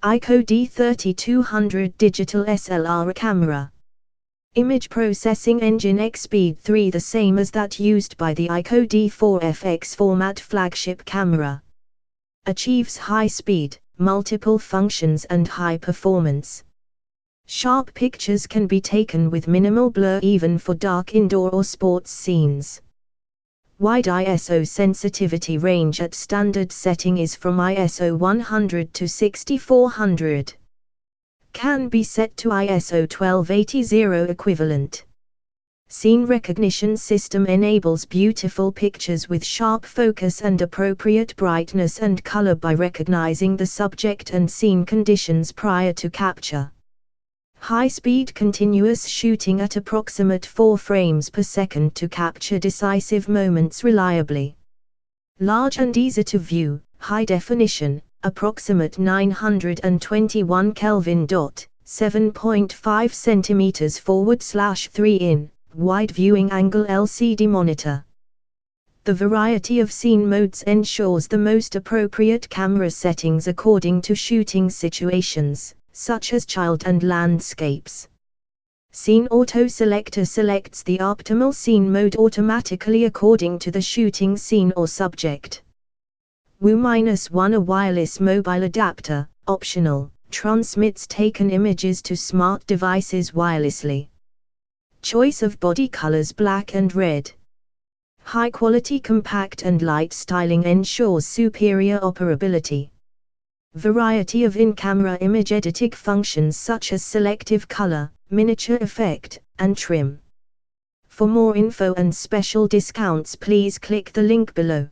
Nikon D3200 digital SLR camera. Image processing engine EXPEED 3, the same as that used by the Nikon D4 FX-format flagship camera. Achieves high speed, multiple functions and high performance. Sharp pictures can be taken with minimal blur even for dark indoor or sports scenes. Wide ISO sensitivity range at standard setting is from ISO 100 to 6400. Can be set to ISO 1280 equivalent. Scene recognition system enables beautiful pictures with sharp focus and appropriate brightness and color by recognizing the subject and scene conditions prior to capture. High-speed continuous shooting at approximate 4 frames per second to capture decisive moments reliably. Large and easy to view, high definition, approximate 921 Kelvin. 7.5 cm /3 in, wide viewing angle LCD monitor. The variety of scene modes ensures the most appropriate camera settings according to shooting situations, such as child and landscapes. Scene Auto Selector selects the optimal scene mode automatically according to the shooting scene or subject. WU-1, a wireless mobile adapter, optional, transmits taken images to smart devices wirelessly. Choice of body colors black and red. High quality compact and light styling ensures superior operability. Variety of in-camera image editing functions such as selective color, miniature effect, and trim. For more info and special discounts, please click the link below.